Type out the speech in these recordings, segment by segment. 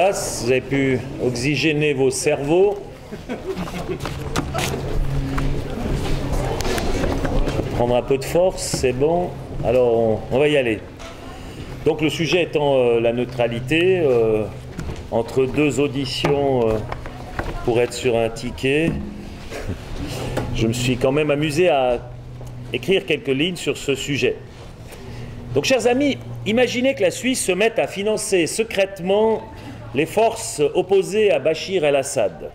place, vous avez pu oxygéner vos cerveaux. Prendre un peu de force, c'est bon. Alors, on va y aller. Donc le sujet étant la neutralité, entre deux auditions pour être sur un ticket, je me suis quand même amusé à écrire quelques lignes sur ce sujet. Donc, chers amis, imaginez que la Suisse se mette à financer secrètement les forces opposées à Bachir el-Assad.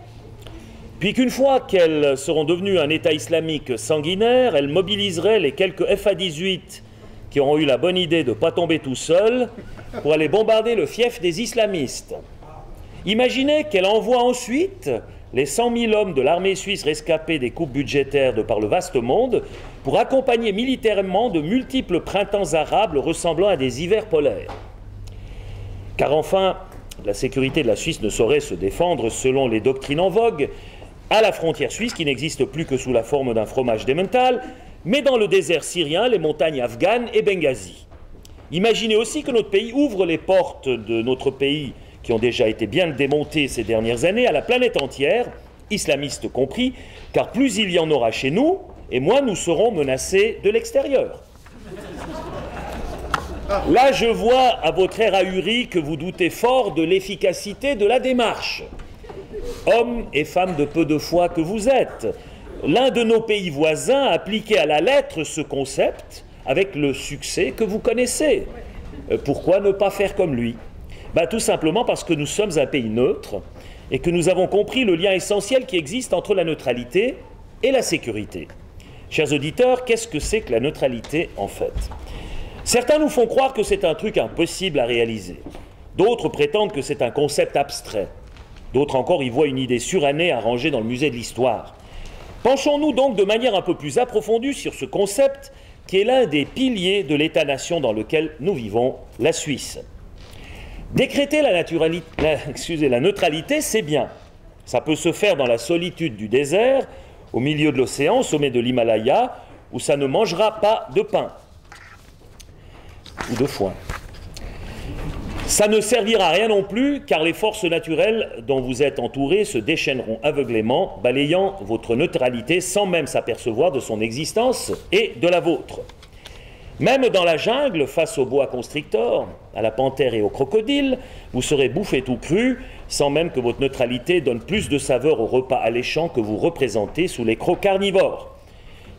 Puis qu'une fois qu'elles seront devenues un État islamique sanguinaire, elles mobiliseraient les quelques FA-18 qui auront eu la bonne idée de ne pas tomber tout seuls pour aller bombarder le fief des islamistes. Imaginez qu'elle envoie ensuite les 100 000 hommes de l'armée suisse rescapés des coupes budgétaires de par le vaste monde pour accompagner militairement de multiples printemps arabes ressemblant à des hivers polaires. Car enfin, la sécurité de la Suisse ne saurait se défendre selon les doctrines en vogue à la frontière suisse qui n'existe plus que sous la forme d'un fromage d'Emmental, mais dans le désert syrien, les montagnes afghanes et Benghazi. Imaginez aussi que notre pays ouvre les portes de notre pays qui ont déjà été bien démontés ces dernières années, à la planète entière, islamistes compris, car plus il y en aura chez nous, et moins nous serons menacés de l'extérieur. Là, je vois à votre air ahuri que vous doutez fort de l'efficacité de la démarche. Hommes et femmes de peu de foi que vous êtes, l'un de nos pays voisins a appliqué à la lettre ce concept avec le succès que vous connaissez. Pourquoi ne pas faire comme lui ? Tout simplement parce que nous sommes un pays neutre et que nous avons compris le lien essentiel qui existe entre la neutralité et la sécurité. Chers auditeurs, qu'est-ce que c'est que la neutralité en fait? Certains nous font croire que c'est un truc impossible à réaliser. D'autres prétendent que c'est un concept abstrait. D'autres encore y voient une idée surannée à ranger dans le musée de l'histoire. Penchons-nous donc de manière un peu plus approfondie sur ce concept qui est l'un des piliers de l'État-nation dans lequel nous vivons, la Suisse. Décréter la neutralité, c'est bien. Ça peut se faire dans la solitude du désert, au milieu de l'océan, au sommet de l'Himalaya, où ça ne mangera pas de pain ou de foin. Ça ne servira à rien non plus, car les forces naturelles dont vous êtes entourés se déchaîneront aveuglément, balayant votre neutralité sans même s'apercevoir de son existence et de la vôtre. Même dans la jungle, face au boa constrictor, à la panthère et au crocodile, vous serez bouffé tout cru, sans même que votre neutralité donne plus de saveur au repas alléchant que vous représentez sous les crocs carnivores.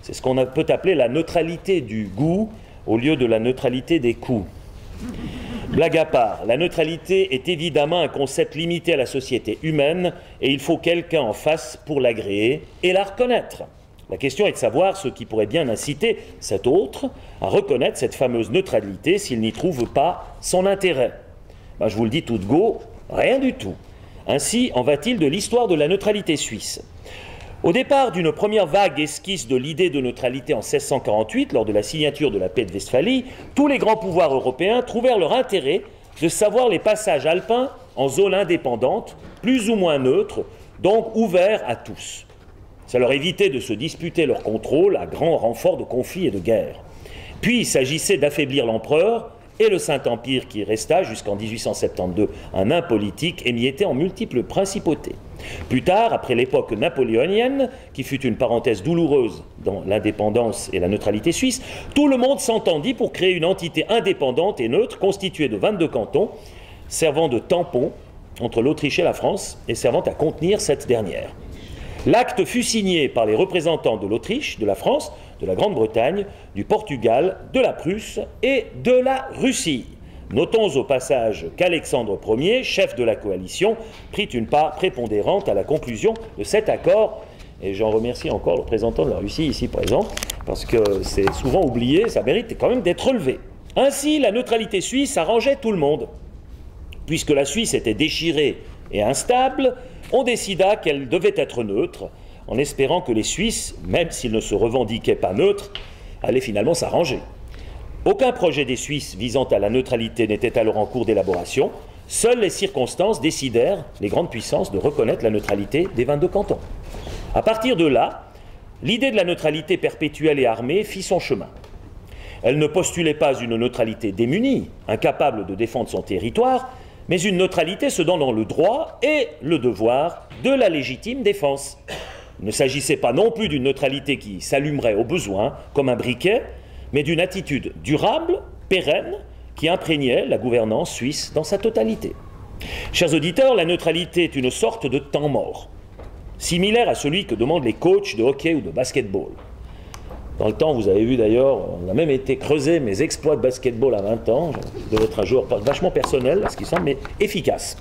C'est ce qu'on peut appeler la neutralité du goût, au lieu de la neutralité des coups. Blague à part, la neutralité est évidemment un concept limité à la société humaine, et il faut quelqu'un en face pour l'agréer et la reconnaître. La question est de savoir ce qui pourrait bien inciter cet autre à reconnaître cette fameuse neutralité s'il n'y trouve pas son intérêt. Je vous le dis tout de go, rien du tout. Ainsi en va-t-il de l'histoire de la neutralité suisse. Au départ d'une première vague esquisse de l'idée de neutralité en 1648, lors de la signature de la paix de Westphalie, tous les grands pouvoirs européens trouvèrent leur intérêt de savoir les passages alpins en zone indépendante, plus ou moins neutre, donc ouverts à tous. Ça leur évitait de se disputer leur contrôle à grand renfort de conflits et de guerres. Puis il s'agissait d'affaiblir l'empereur et le Saint-Empire qui resta jusqu'en 1872 un nain politique émietté en multiples principautés. Plus tard, après l'époque napoléonienne, qui fut une parenthèse douloureuse dans l'indépendance et la neutralité suisse, tout le monde s'entendit pour créer une entité indépendante et neutre constituée de 22 cantons, servant de tampon entre l'Autriche et la France et servant à contenir cette dernière. L'acte fut signé par les représentants de l'Autriche, de la France, de la Grande-Bretagne, du Portugal, de la Prusse et de la Russie. Notons au passage qu'Alexandre Ier, chef de la coalition, prit une part prépondérante à la conclusion de cet accord. Et j'en remercie encore le représentant de la Russie ici présent, parce que c'est souvent oublié, ça mérite quand même d'être relevé. Ainsi, la neutralité suisse arrangeait tout le monde. Puisque la Suisse était déchirée et instable, on décida qu'elle devait être neutre, en espérant que les Suisses, même s'ils ne se revendiquaient pas neutres, allaient finalement s'arranger. Aucun projet des Suisses visant à la neutralité n'était alors en cours d'élaboration. Seules les circonstances décidèrent, les grandes puissances, de reconnaître la neutralité des 22 cantons. À partir de là, l'idée de la neutralité perpétuelle et armée fit son chemin. Elle ne postulait pas une neutralité démunie, incapable de défendre son territoire, mais une neutralité se donnant le droit et le devoir de la légitime défense. Il ne s'agissait pas non plus d'une neutralité qui s'allumerait au besoin, comme un briquet, mais d'une attitude durable, pérenne, qui imprégnait la gouvernance suisse dans sa totalité. Chers auditeurs, la neutralité est une sorte de temps mort, similaire à celui que demandent les coachs de hockey ou de basketball. Dans le temps, vous avez vu d'ailleurs, on a même été creuser mes exploits de basketball à 20 ans. Je devais être un joueur vachement personnel, à ce qui semble, mais efficace.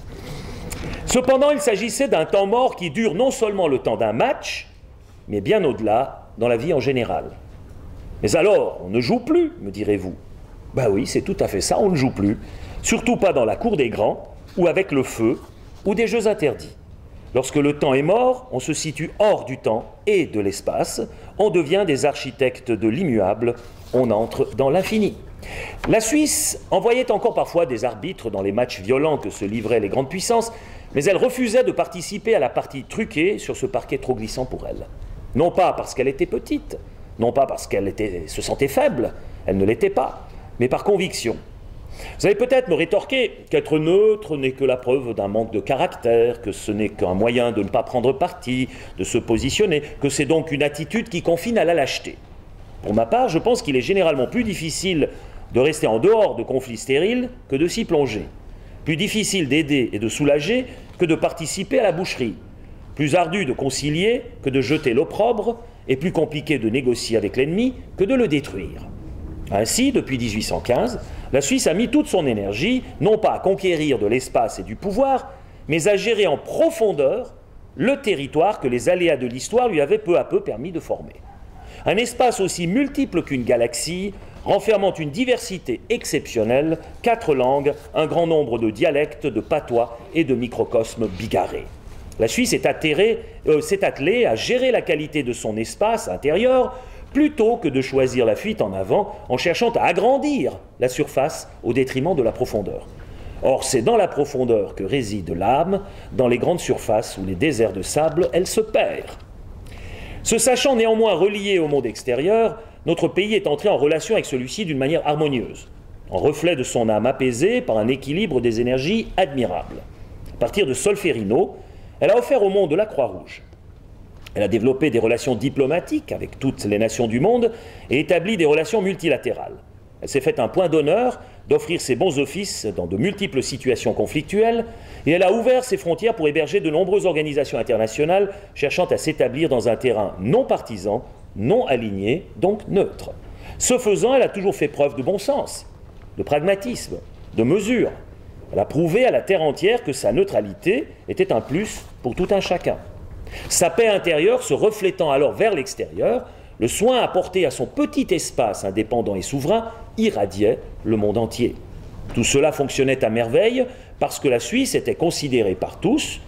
Cependant, il s'agissait d'un temps mort qui dure non seulement le temps d'un match, mais bien au-delà, dans la vie en général. Mais alors, on ne joue plus, me direz-vous. Ben oui, c'est tout à fait ça, on ne joue plus. Surtout pas dans la cour des grands, ou avec le feu, ou des jeux interdits. Lorsque le temps est mort, on se situe hors du temps et de l'espace, on devient des architectes de l'immuable, on entre dans l'infini. La Suisse envoyait encore parfois des arbitres dans les matchs violents que se livraient les grandes puissances, mais elle refusait de participer à la partie truquée sur ce parquet trop glissant pour elle. Non pas parce qu'elle était petite, non pas parce qu'elle se sentait faible, elle ne l'était pas, mais par conviction. Vous allez peut-être me rétorquer qu'être neutre n'est que la preuve d'un manque de caractère, que ce n'est qu'un moyen de ne pas prendre parti, de se positionner, que c'est donc une attitude qui confine à la lâcheté. Pour ma part, je pense qu'il est généralement plus difficile de rester en dehors de conflits stériles que de s'y plonger. Plus difficile d'aider et de soulager que de participer à la boucherie. Plus ardu de concilier que de jeter l'opprobre, et plus compliqué de négocier avec l'ennemi que de le détruire. Ainsi, depuis 1815, la Suisse a mis toute son énergie, non pas à conquérir de l'espace et du pouvoir, mais à gérer en profondeur le territoire que les aléas de l'histoire lui avaient peu à peu permis de former. Un espace aussi multiple qu'une galaxie, renfermant une diversité exceptionnelle, 4 langues, un grand nombre de dialectes, de patois et de microcosmes bigarrés. La Suisse s'est attelée à gérer la qualité de son espace intérieur, plutôt que de choisir la fuite en avant en cherchant à agrandir la surface au détriment de la profondeur. Or, c'est dans la profondeur que réside l'âme, dans les grandes surfaces ou les déserts de sable, elle se perd. Se sachant néanmoins relié au monde extérieur, notre pays est entré en relation avec celui-ci d'une manière harmonieuse, en reflet de son âme apaisée par un équilibre des énergies admirable. À partir de Solferino, elle a offert au monde la Croix-Rouge. Elle a développé des relations diplomatiques avec toutes les nations du monde et établi des relations multilatérales. Elle s'est fait un point d'honneur d'offrir ses bons offices dans de multiples situations conflictuelles et elle a ouvert ses frontières pour héberger de nombreuses organisations internationales cherchant à s'établir dans un terrain non partisan, non aligné, donc neutre. Ce faisant, elle a toujours fait preuve de bon sens, de pragmatisme, de mesure. Elle a prouvé à la terre entière que sa neutralité était un plus pour tout un chacun. Sa paix intérieure se reflétant alors vers l'extérieur, le soin apporté à son petit espace indépendant et souverain irradiait le monde entier. Tout cela fonctionnait à merveille parce que la Suisse était considérée par tous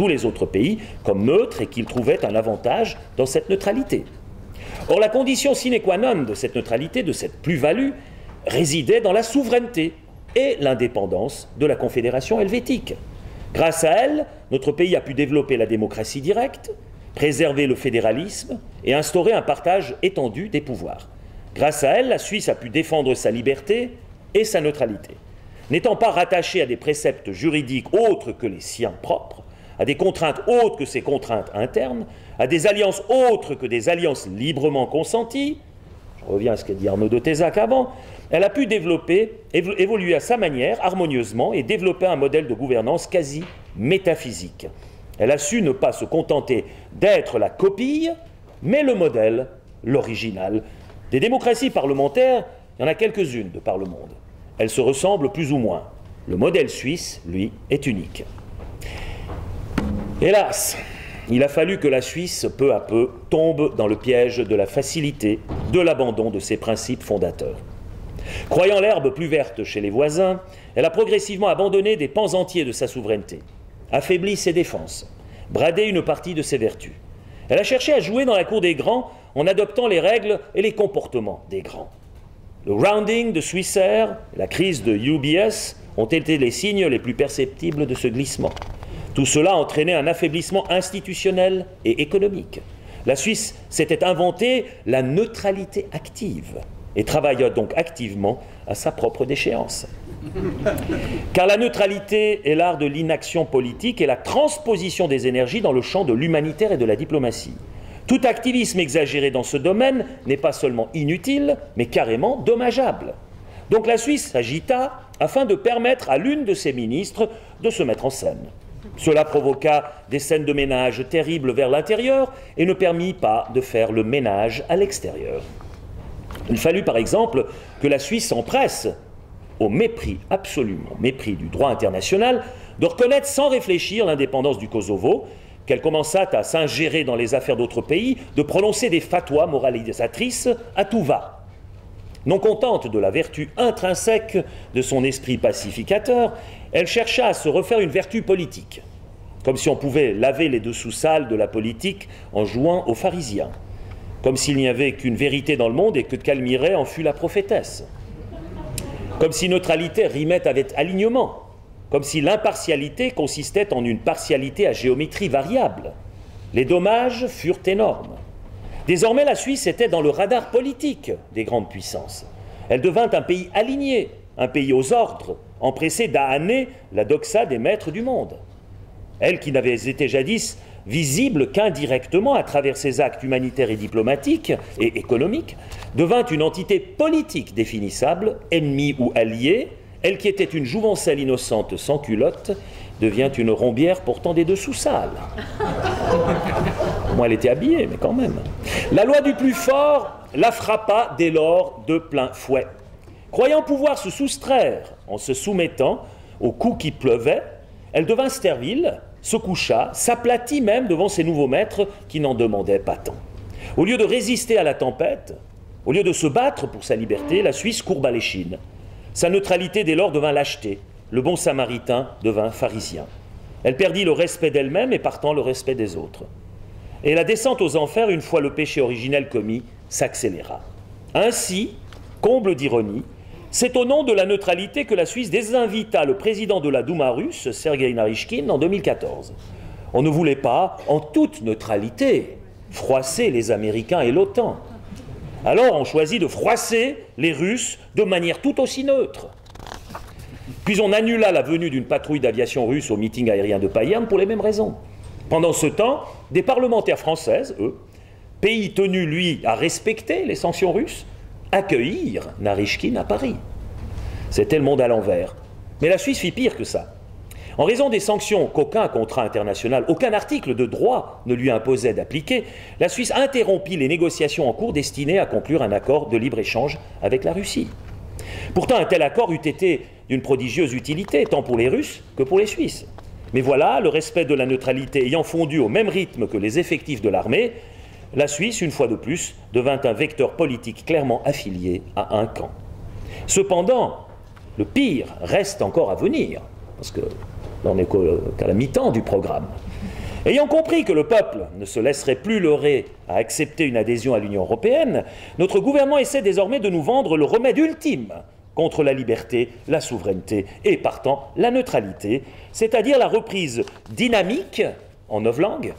les autres pays, comme neutre et qu'ils trouvaient un avantage dans cette neutralité. Or, la condition sine qua non de cette neutralité, de cette plus-value, résidait dans la souveraineté et l'indépendance de la Confédération helvétique. Grâce à elle, notre pays a pu développer la démocratie directe, préserver le fédéralisme et instaurer un partage étendu des pouvoirs. Grâce à elle, la Suisse a pu défendre sa liberté et sa neutralité. N'étant pas rattachée à des préceptes juridiques autres que les siens propres, à des contraintes autres que ses contraintes internes, à des alliances autres que des alliances librement consenties, je reviens à ce qu'a dit Arnaud de Tézac avant, elle a pu évoluer à sa manière, harmonieusement, et développer un modèle de gouvernance quasi métaphysique. Elle a su ne pas se contenter d'être la copie, mais le modèle, l'original. Des démocraties parlementaires, il y en a quelques-unes de par le monde. Elles se ressemblent plus ou moins. Le modèle suisse, lui, est unique. Hélas, il a fallu que la Suisse, peu à peu, tombe dans le piège de la facilité, de l'abandon de ses principes fondateurs. Croyant l'herbe plus verte chez les voisins, elle a progressivement abandonné des pans entiers de sa souveraineté, affaibli ses défenses, bradé une partie de ses vertus. Elle a cherché à jouer dans la cour des grands en adoptant les règles et les comportements des grands. Le rounding de Swissair, la crise de UBS ont été les signes les plus perceptibles de ce glissement. Tout cela a entraîné un affaiblissement institutionnel et économique. La Suisse s'était inventée la neutralité active et travailla donc activement à sa propre déchéance. Car la neutralité est l'art de l'inaction politique et la transposition des énergies dans le champ de l'humanitaire et de la diplomatie. Tout activisme exagéré dans ce domaine n'est pas seulement inutile, mais carrément dommageable. Donc la Suisse s'agita afin de permettre à l'une de ses ministres de se mettre en scène. Cela provoqua des scènes de ménage terribles vers l'intérieur et ne permit pas de faire le ménage à l'extérieur. Il fallut par exemple que la Suisse s'empresse, au mépris, absolument mépris du droit international, de reconnaître sans réfléchir l'indépendance du Kosovo, qu'elle commençât à s'ingérer dans les affaires d'autres pays, de prononcer des fatwas moralisatrices à tout va. Non contente de la vertu intrinsèque de son esprit pacificateur, elle chercha à se refaire une vertu politique, comme si on pouvait laver les dessous sales de la politique en jouant aux pharisiens, comme s'il n'y avait qu'une vérité dans le monde et que Calmirae en fut la prophétesse, comme si neutralité rimait avec alignement, comme si l'impartialité consistait en une partialité à géométrie variable. Les dommages furent énormes. Désormais, la Suisse était dans le radar politique des grandes puissances. Elle devint un pays aligné, un pays aux ordres, empressé d'âner la doxa des maîtres du monde. Elle qui n'avait été jadis visible qu'indirectement à travers ses actes humanitaires et diplomatiques et économiques, devint une entité politique définissable, ennemie ou alliée. Elle qui était une jouvencelle innocente sans culotte devient une rombière portant des dessous sales. Moi, elle était habillée, mais quand même. La loi du plus fort la frappa dès lors de plein fouet. Croyant pouvoir se soustraire en se soumettant aux coups qui pleuvaient, elle devint servile, se coucha, s'aplatit même devant ses nouveaux maîtres qui n'en demandaient pas tant. Au lieu de résister à la tempête, au lieu de se battre pour sa liberté, la Suisse courba l'échine. Sa neutralité dès lors devint lâcheté, le bon samaritain devint pharisien. Elle perdit le respect d'elle-même et partant le respect des autres. Et la descente aux enfers, une fois le péché originel commis, s'accéléra. Ainsi, comble d'ironie, c'est au nom de la neutralité que la Suisse désinvita le président de la Douma russe, Sergueï Narychkine, en 2014. On ne voulait pas, en toute neutralité, froisser les Américains et l'OTAN. Alors on choisit de froisser les Russes de manière tout aussi neutre. Puis on annula la venue d'une patrouille d'aviation russe au meeting aérien de Payerne pour les mêmes raisons. Pendant ce temps, des parlementaires françaises, eux, pays tenu, lui, à respecter les sanctions russes, accueillirent Narychkine à Paris. C'était le monde à l'envers. Mais la Suisse fit pire que ça. En raison des sanctions qu'aucun contrat international, aucun article de droit ne lui imposait d'appliquer, la Suisse interrompit les négociations en cours destinées à conclure un accord de libre-échange avec la Russie. Pourtant, un tel accord eût été d'une prodigieuse utilité, tant pour les Russes que pour les Suisses. Mais voilà, le respect de la neutralité ayant fondu au même rythme que les effectifs de l'armée, la Suisse, une fois de plus, devint un vecteur politique clairement affilié à un camp. Cependant, le pire reste encore à venir, parce que là on n'est qu'à la mi-temps du programme. Ayant compris que le peuple ne se laisserait plus leurrer à accepter une adhésion à l'Union européenne, notre gouvernement essaie désormais de nous vendre le remède ultime contre la liberté, la souveraineté et, partant, la neutralité, c'est-à-dire la reprise dynamique, en 9 langues,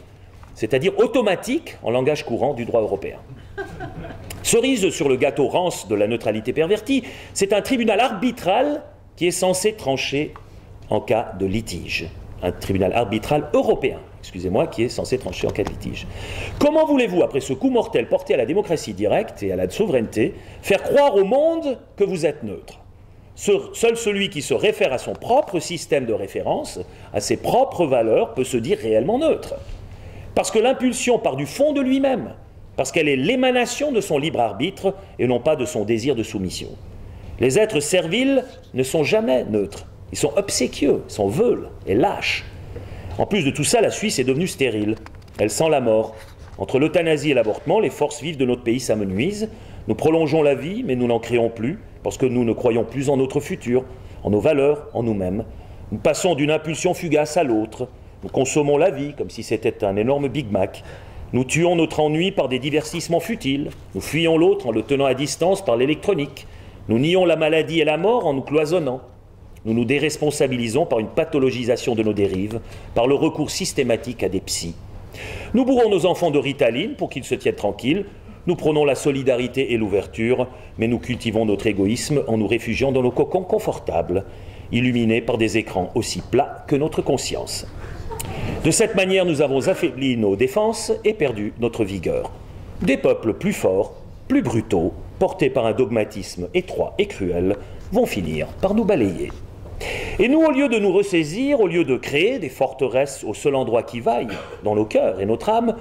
c'est-à-dire automatique, en langage courant, du droit européen. Cerise sur le gâteau rance de la neutralité pervertie, c'est un tribunal arbitral qui est censé trancher en cas de litige. Un tribunal arbitral européen, excusez-moi, qui est censé trancher en cas de litige. Comment voulez-vous, après ce coup mortel porté à la démocratie directe et à la souveraineté, faire croire au monde que vous êtes neutre ? Seul celui qui se réfère à son propre système de référence, à ses propres valeurs, peut se dire réellement neutre. Parce que l'impulsion part du fond de lui-même, parce qu'elle est l'émanation de son libre arbitre et non pas de son désir de soumission. Les êtres serviles ne sont jamais neutres. Ils sont obséquieux, sont veules et lâches. En plus de tout ça, la Suisse est devenue stérile. Elle sent la mort. Entre l'euthanasie et l'avortement, les forces vives de notre pays s'amenuisent. Nous prolongeons la vie, mais nous n'en créons plus, parce que nous ne croyons plus en notre futur, en nos valeurs, en nous-mêmes. Nous passons d'une impulsion fugace à l'autre. Nous consommons la vie comme si c'était un énorme Big Mac. Nous tuons notre ennui par des divertissements futiles. Nous fuyons l'autre en le tenant à distance par l'électronique. Nous nions la maladie et la mort en nous cloisonnant. Nous nous déresponsabilisons par une pathologisation de nos dérives, par le recours systématique à des psys. Nous bourrons nos enfants de Ritaline pour qu'ils se tiennent tranquilles. Nous prônons la solidarité et l'ouverture, mais nous cultivons notre égoïsme en nous réfugiant dans nos cocons confortables, illuminés par des écrans aussi plats que notre conscience. De cette manière, nous avons affaibli nos défenses et perdu notre vigueur. Des peuples plus forts, plus brutaux, portés par un dogmatisme étroit et cruel, vont finir par nous balayer. Et nous, au lieu de nous ressaisir, au lieu de créer des forteresses au seul endroit qui vaille, dans nos cœurs et notre âme,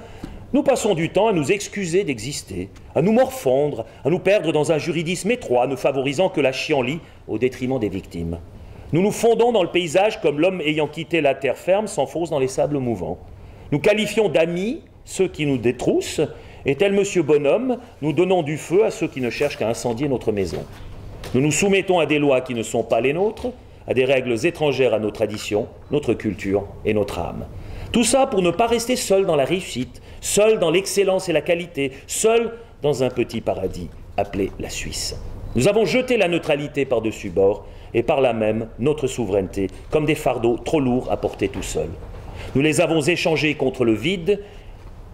nous passons du temps à nous excuser d'exister, à nous morfondre, à nous perdre dans un juridisme étroit, ne favorisant que la chienlit au détriment des victimes. Nous nous fondons dans le paysage comme l'homme ayant quitté la terre ferme s'enfonce dans les sables mouvants. Nous qualifions d'amis ceux qui nous détroussent, et tel monsieur Bonhomme, nous donnons du feu à ceux qui ne cherchent qu'à incendier notre maison. Nous nous soumettons à des lois qui ne sont pas les nôtres, à des règles étrangères à nos traditions, notre culture et notre âme. Tout ça pour ne pas rester seul dans la réussite, seul dans l'excellence et la qualité, seul dans un petit paradis appelé la Suisse. Nous avons jeté la neutralité par-dessus bord et par là même notre souveraineté comme des fardeaux trop lourds à porter tout seul. Nous les avons échangés contre le vide,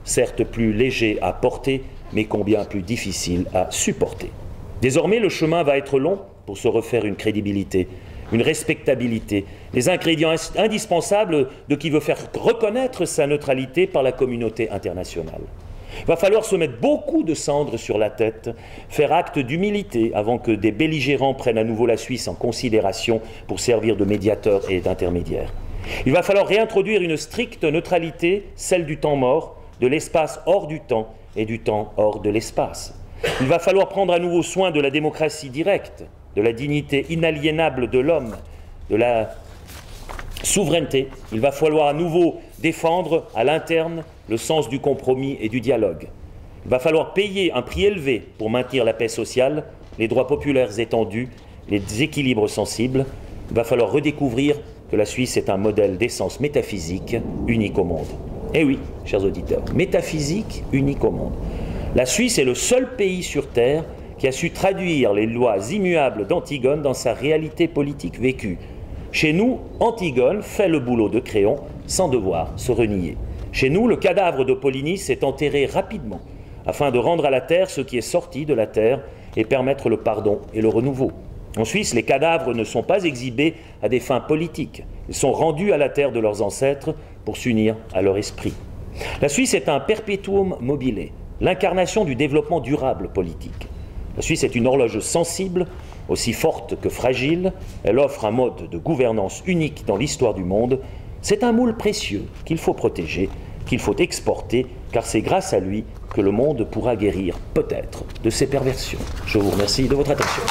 certes plus léger à porter, mais combien plus difficile à supporter. Désormais, le chemin va être long pour se refaire une crédibilité, une respectabilité, les ingrédients indispensables de qui veut faire reconnaître sa neutralité par la communauté internationale. Il va falloir se mettre beaucoup de cendres sur la tête, faire acte d'humilité avant que des belligérants prennent à nouveau la Suisse en considération pour servir de médiateur et d'intermédiaire. Il va falloir réintroduire une stricte neutralité, celle du temps mort, de l'espace hors du temps et du temps hors de l'espace. Il va falloir prendre à nouveau soin de la démocratie directe, de la dignité inaliénable de l'homme, de la souveraineté. Il va falloir à nouveau défendre à l'interne le sens du compromis et du dialogue. Il va falloir payer un prix élevé pour maintenir la paix sociale, les droits populaires étendus, les équilibres sensibles. Il va falloir redécouvrir que la Suisse est un modèle d'essence métaphysique unique au monde. Eh oui, chers auditeurs, métaphysique unique au monde. La Suisse est le seul pays sur Terre qui a su traduire les lois immuables d'Antigone dans sa réalité politique vécue. Chez nous, Antigone fait le boulot de Créon sans devoir se renier. Chez nous, le cadavre de Polynice est enterré rapidement afin de rendre à la terre ce qui est sorti de la terre et permettre le pardon et le renouveau. En Suisse, les cadavres ne sont pas exhibés à des fins politiques. Ils sont rendus à la terre de leurs ancêtres pour s'unir à leur esprit. La Suisse est un perpetuum mobile, l'incarnation du développement durable politique. La Suisse est une horloge sensible, aussi forte que fragile. Elle offre un mode de gouvernance unique dans l'histoire du monde. C'est un moule précieux qu'il faut protéger, qu'il faut exporter, car c'est grâce à lui que le monde pourra guérir, peut-être, de ses perversions. Je vous remercie de votre attention.